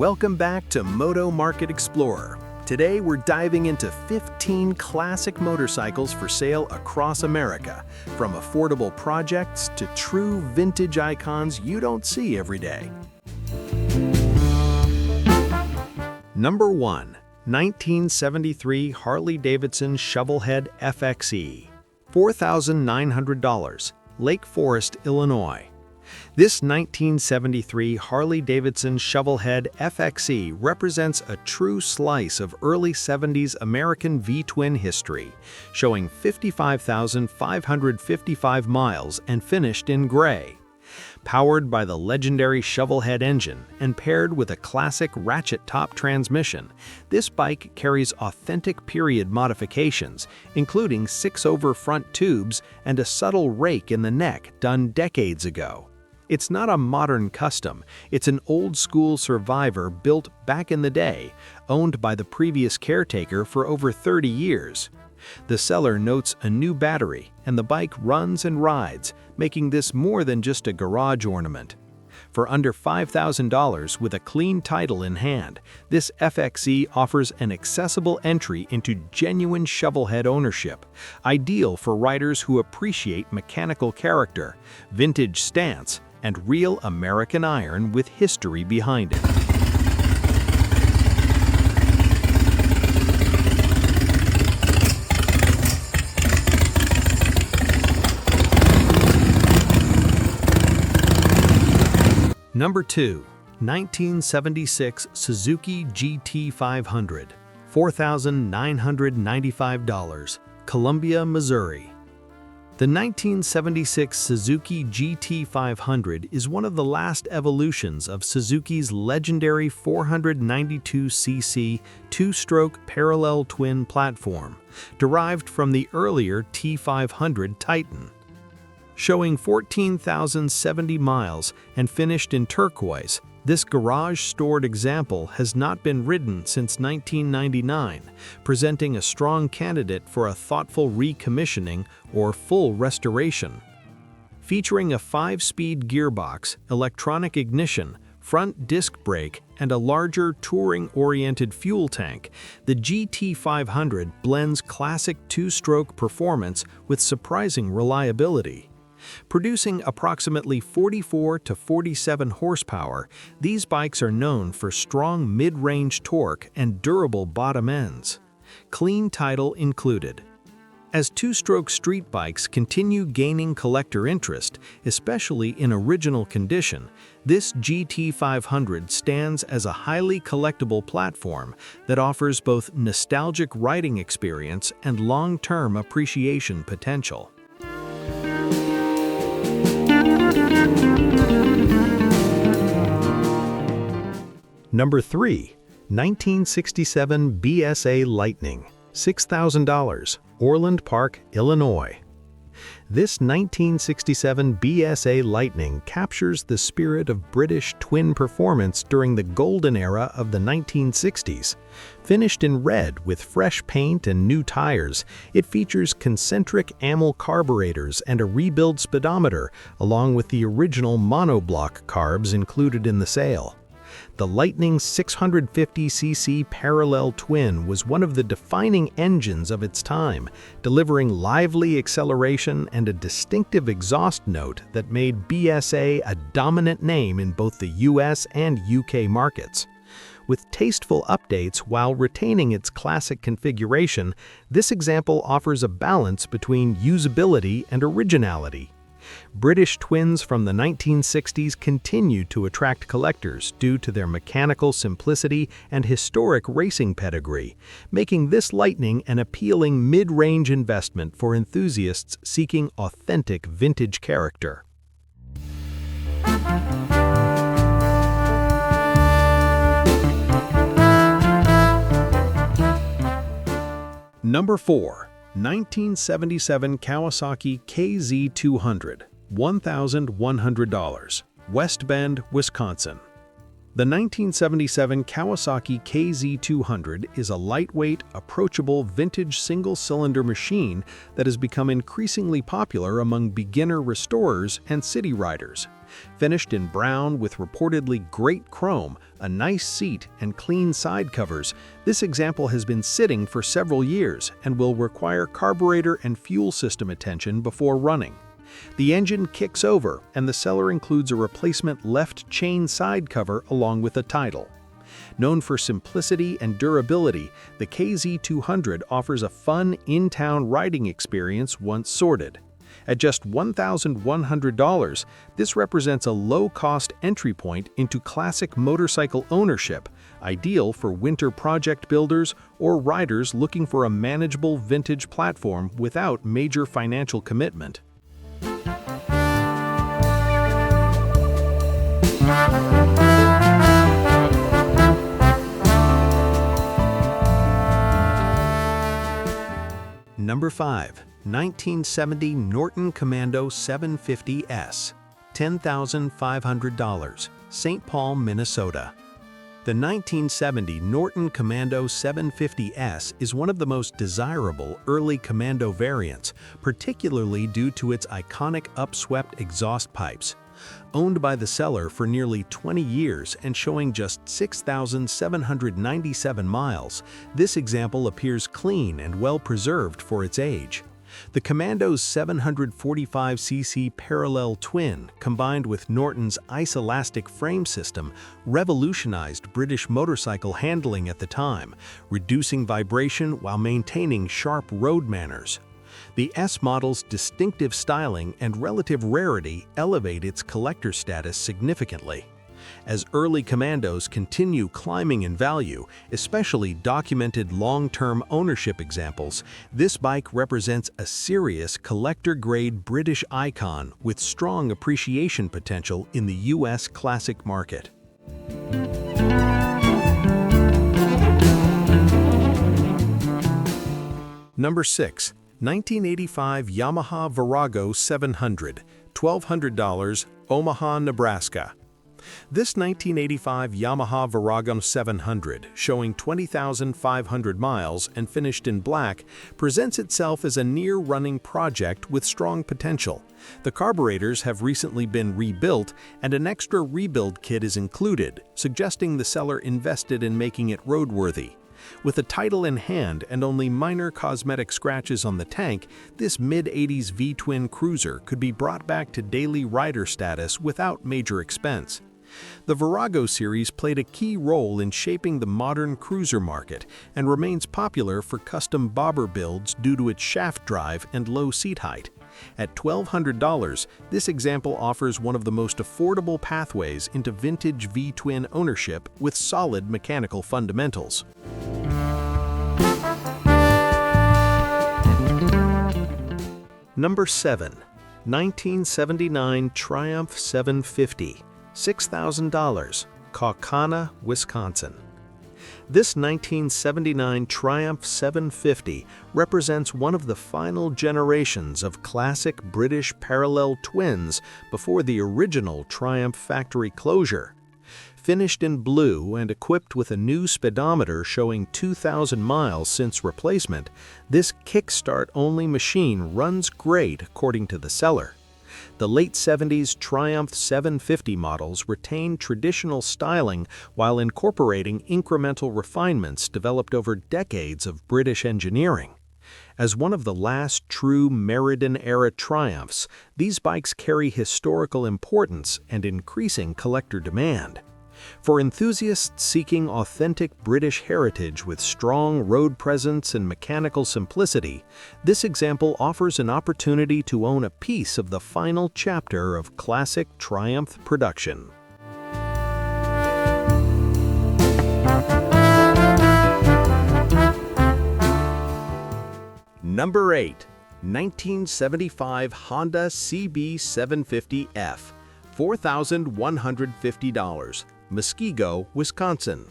Welcome back to Moto Market Explorer. Today we're diving into 15 classic motorcycles for sale across America, from affordable projects to true vintage icons you don't see every day. Number 1. 1973 Harley-Davidson Shovelhead FXE. $4,900, Lake Forest, Illinois. This 1973 Harley-Davidson Shovelhead FXE represents a true slice of early 70s American V-twin history, showing 55,555 miles and finished in gray. Powered by the legendary Shovelhead engine and paired with a classic ratchet-top transmission, this bike carries authentic period modifications, including 6-over front tubes and a subtle rake in the neck done decades ago. It's not a modern custom, it's an old-school survivor built back in the day, owned by the previous caretaker for over 30 years. The seller notes a new battery, and the bike runs and rides, making this more than just a garage ornament. For under $5,000 with a clean title in hand, this FXE offers an accessible entry into genuine shovelhead ownership, ideal for riders who appreciate mechanical character, vintage stance, and real American iron with history behind it. Number 2. 1976 Suzuki GT500. $4,995, Columbia, Missouri. The 1976 Suzuki GT500 is one of the last evolutions of Suzuki's legendary 492cc two-stroke parallel twin platform, derived from the earlier T500 Titan. Showing 14,070 miles and finished in turquoise, this garage-stored example has not been ridden since 1999, presenting a strong candidate for a thoughtful recommissioning or full restoration. Featuring a 5-speed gearbox, electronic ignition, front disc brake, and a larger touring-oriented fuel tank, the GT500 blends classic two-stroke performance with surprising reliability. Producing approximately 44 to 47 horsepower, these bikes are known for strong mid-range torque and durable bottom ends. Clean title included. As two-stroke street bikes continue gaining collector interest, especially in original condition, this GT500 stands as a highly collectible platform that offers both nostalgic riding experience and long-term appreciation potential. Number 3. 1967 BSA Lightning. $6,000, Orland Park, Illinois. This 1967 BSA Lightning captures the spirit of British twin performance during the golden era of the 1960s. Finished in red with fresh paint and new tires, it features concentric amyl carburetors and a rebuild speedometer, along with the original monoblock carbs included in the sale. The Lightning's 650cc parallel twin was one of the defining engines of its time, delivering lively acceleration and a distinctive exhaust note that made BSA a dominant name in both the US and UK markets. With tasteful updates while retaining its classic configuration, this example offers a balance between usability and originality. British twins from the 1960s continue to attract collectors due to their mechanical simplicity and historic racing pedigree, making this Lightning an appealing mid-range investment for enthusiasts seeking authentic vintage character. Number 4. 1977 Kawasaki KZ200. $1,100, West Bend, Wisconsin. The 1977 Kawasaki KZ200 is a lightweight, approachable vintage single-cylinder machine that has become increasingly popular among beginner restorers and city riders. Finished in brown with reportedly great chrome, a nice seat, and clean side covers, this example has been sitting for several years and will require carburetor and fuel system attention before running. The engine kicks over, and the seller includes a replacement left chain side cover along with a title. Known for simplicity and durability, the KZ200 offers a fun in-town riding experience once sorted. At just $1,100, this represents a low-cost entry point into classic motorcycle ownership, ideal for winter project builders or riders looking for a manageable vintage platform without major financial commitment. Number 5. 1970 Norton Commando 750S, $10,500, St. Paul, Minnesota. The 1970 Norton Commando 750S is one of the most desirable early Commando variants, particularly due to its iconic upswept exhaust pipes. Owned by the seller for nearly 20 years and showing just 6,797 miles, this example appears clean and well preserved for its age. The Commando's 745cc parallel twin, combined with Norton's ice-elastic frame system, revolutionized British motorcycle handling at the time, reducing vibration while maintaining sharp road manners. The S model's distinctive styling and relative rarity elevate its collector status significantly. As early Commandos continue climbing in value, especially documented long-term ownership examples, this bike represents a serious collector-grade British icon with strong appreciation potential in the U.S. classic market. Number 6. 1985 Yamaha Virago 700, $1,200, Omaha, Nebraska. This 1985 Yamaha Virago 700, showing 20,500 miles and finished in black, presents itself as a near-running project with strong potential. The carburetors have recently been rebuilt, and an extra rebuild kit is included, suggesting the seller invested in making it roadworthy. With a title in hand and only minor cosmetic scratches on the tank, this mid-80s V-twin cruiser could be brought back to daily rider status without major expense. The Virago series played a key role in shaping the modern cruiser market and remains popular for custom bobber builds due to its shaft drive and low seat height. At $1,200, this example offers one of the most affordable pathways into vintage V-twin ownership with solid mechanical fundamentals. Number 7. 1979 Triumph 750, $6,000, Kaukauna, Wisconsin. This 1979 Triumph 750 represents one of the final generations of classic British parallel twins before the original Triumph factory closure. Finished in blue and equipped with a new speedometer showing 2,000 miles since replacement, this kickstart-only machine runs great according to the seller. The late 70s Triumph 750 models retain traditional styling while incorporating incremental refinements developed over decades of British engineering. As one of the last true Meriden-era Triumphs, these bikes carry historical importance and increasing collector demand. For enthusiasts seeking authentic British heritage with strong road presence and mechanical simplicity, this example offers an opportunity to own a piece of the final chapter of classic Triumph production. Number 8. 1975 Honda CB750F, $4,150. Muskego, Wisconsin.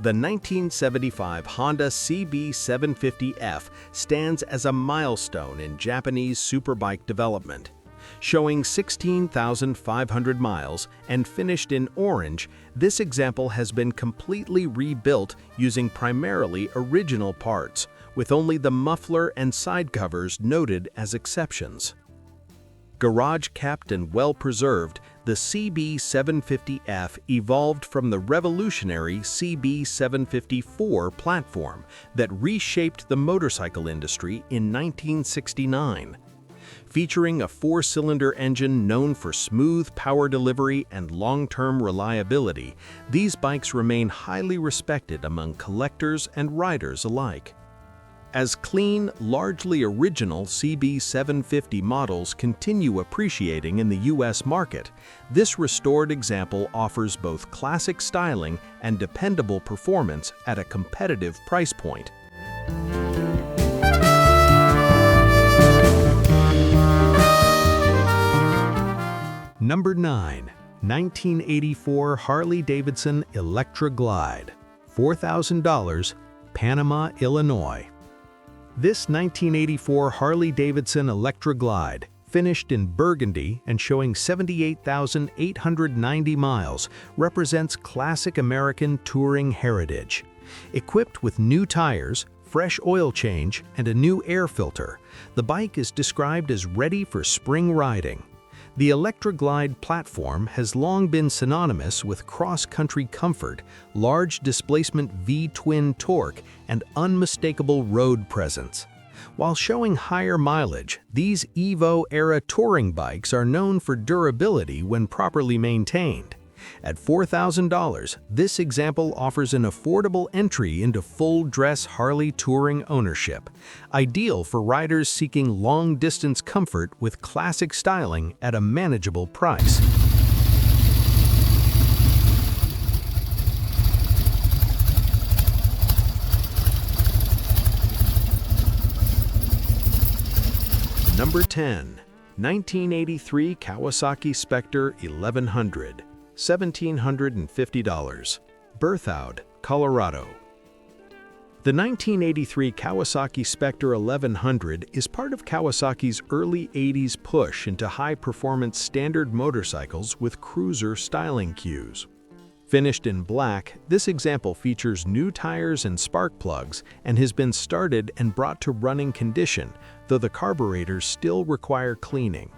The 1975 Honda CB750F stands as a milestone in Japanese superbike development. Showing 16,500 miles and finished in orange, this example has been completely rebuilt using primarily original parts, with only the muffler and side covers noted as exceptions. Garage-kept and well-preserved, the CB750F evolved from the revolutionary CB754 platform that reshaped the motorcycle industry in 1969. Featuring a four-cylinder engine known for smooth power delivery and long-term reliability, these bikes remain highly respected among collectors and riders alike. As clean, largely original CB750 models continue appreciating in the U.S. market, this restored example offers both classic styling and dependable performance at a competitive price point. Number 9. 1984 Harley-Davidson Electra Glide, $4,000, Panama, Illinois. This 1984 Harley-Davidson Electra Glide, finished in burgundy and showing 78,890 miles, represents classic American touring heritage. Equipped with new tires, fresh oil change, and a new air filter, the bike is described as ready for spring riding. The Electra Glide platform has long been synonymous with cross-country comfort, large displacement V-twin torque, and unmistakable road presence. While showing higher mileage, these Evo-era touring bikes are known for durability when properly maintained. At $4,000, this example offers an affordable entry into full-dress Harley touring ownership, ideal for riders seeking long-distance comfort with classic styling at a manageable price. Number 10. 1983 Kawasaki Spectre 1100. $1,750, Berthoud, Colorado. The 1983 Kawasaki Spectre 1100 is part of Kawasaki's early 80s push into high-performance standard motorcycles with cruiser styling cues. Finished in black, this example features new tires and spark plugs and has been started and brought to running condition, though the carburetors still require cleaning.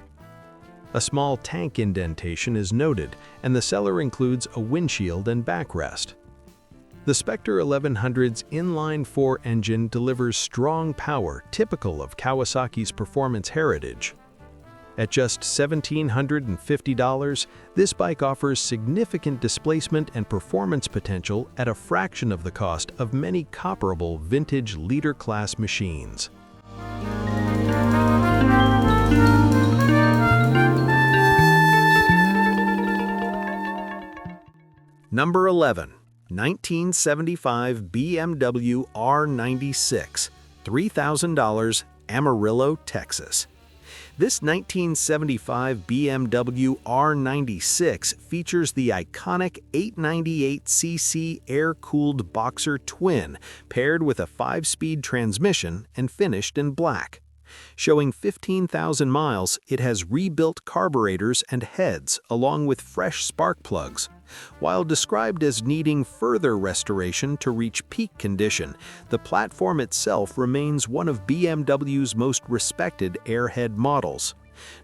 A small tank indentation is noted, and the seller includes a windshield and backrest. The Spectre 1100's inline-4 engine delivers strong power typical of Kawasaki's performance heritage. At just $1,750, this bike offers significant displacement and performance potential at a fraction of the cost of many comparable vintage leader-class machines. Number 11. 1975 BMW R96, $3,000, Amarillo, Texas. This 1975 BMW R96 features the iconic 898cc air-cooled Boxer Twin paired with a 5-speed transmission and finished in black. Showing 15,000 miles, it has rebuilt carburetors and heads along with fresh spark plugs. While described as needing further restoration to reach peak condition, the platform itself remains one of BMW's most respected airhead models.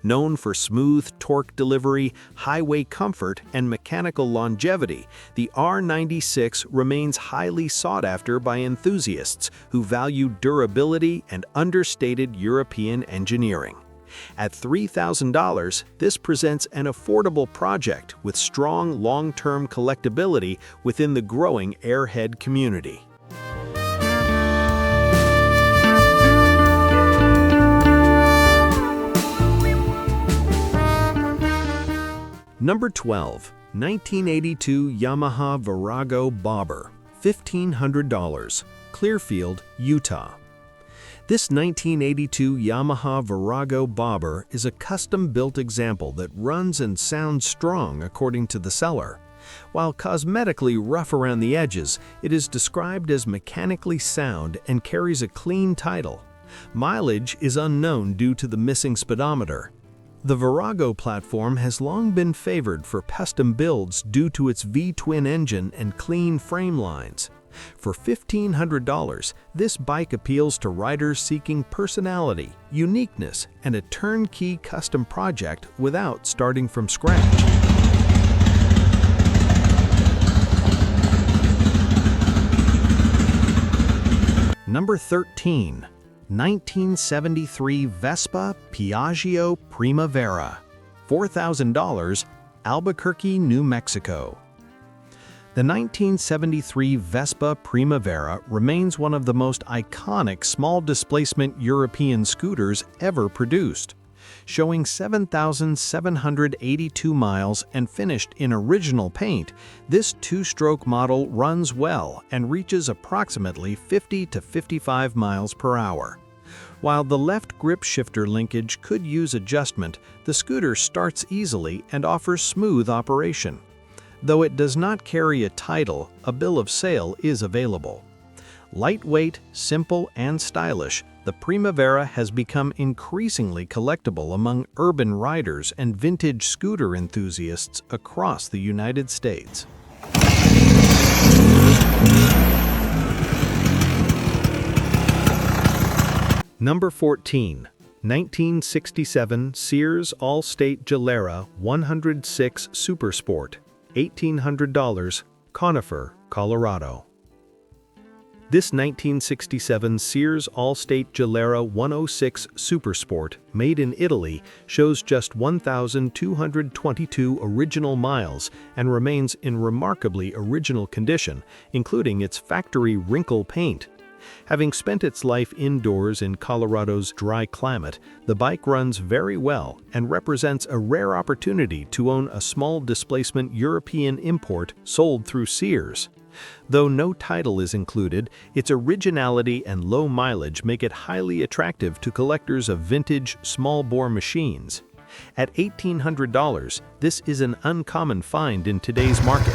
Known for smooth torque delivery, highway comfort, and mechanical longevity, the R96 remains highly sought after by enthusiasts who value durability and understated European engineering. At $3,000, this presents an affordable project with strong long-term collectability within the growing airhead community. Number 12. 1982 Yamaha Virago Bobber, $1,500, Clearfield, Utah. This 1982 Yamaha Virago Bobber is a custom-built example that runs and sounds strong according to the seller. While cosmetically rough around the edges, it is described as mechanically sound and carries a clean title. Mileage is unknown due to the missing speedometer. The Virago platform has long been favored for custom builds due to its V-twin engine and clean frame lines. For $1,500, this bike appeals to riders seeking personality, uniqueness, and a turnkey custom project without starting from scratch. Number 13. 1973 Vespa Piaggio Primavera, $4,000, Albuquerque, New Mexico. The 1973 Vespa Primavera remains one of the most iconic small-displacement European scooters ever produced. Showing 7,782 miles and finished in original paint, this two-stroke model runs well and reaches approximately 50 to 55 miles per hour. While the left grip shifter linkage could use adjustment, the scooter starts easily and offers smooth operation. Though it does not carry a title, a bill of sale is available. Lightweight, simple, and stylish, the Primavera has become increasingly collectible among urban riders and vintage scooter enthusiasts across the United States. Number 14. 1967 Sears Allstate Gilera 106 Supersport, $1,800, Conifer, Colorado. This 1967 Sears Allstate Gilera 106 Supersport, made in Italy, shows just 1,222 original miles and remains in remarkably original condition, including its factory wrinkle paint. Having spent its life indoors in Colorado's dry climate, the bike runs very well and represents a rare opportunity to own a small displacement European import sold through Sears. Though no title is included, its originality and low mileage make it highly attractive to collectors of vintage, small-bore machines. At $1,800, this is an uncommon find in today's market.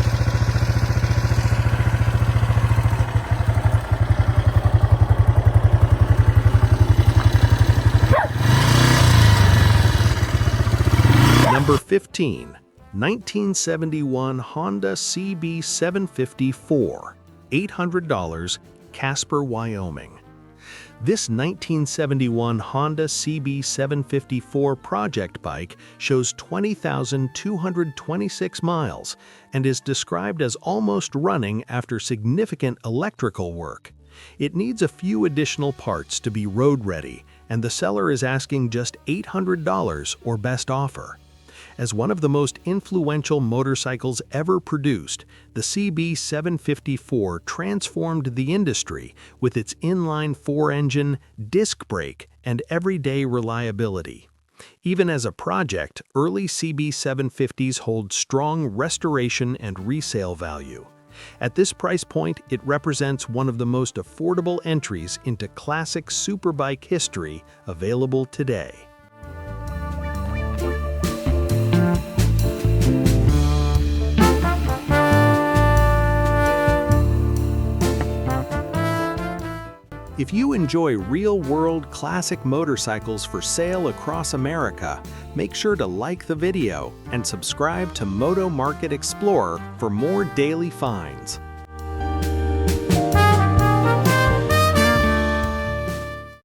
Number 15. 1971 Honda CB750, $800, Casper, Wyoming. This 1971 Honda CB750 project bike shows 20,226 miles and is described as almost running after significant electrical work. It needs a few additional parts to be road-ready, and the seller is asking just $800 or best offer. As one of the most influential motorcycles ever produced, the CB750 transformed the industry with its inline four-engine, disc brake, and everyday reliability. Even as a project, early CB750s hold strong restoration and resale value. At this price point, it represents one of the most affordable entries into classic superbike history available today. If you enjoy real-world classic motorcycles for sale across America, make sure to like the video and subscribe to Moto Market Explorer for more daily finds.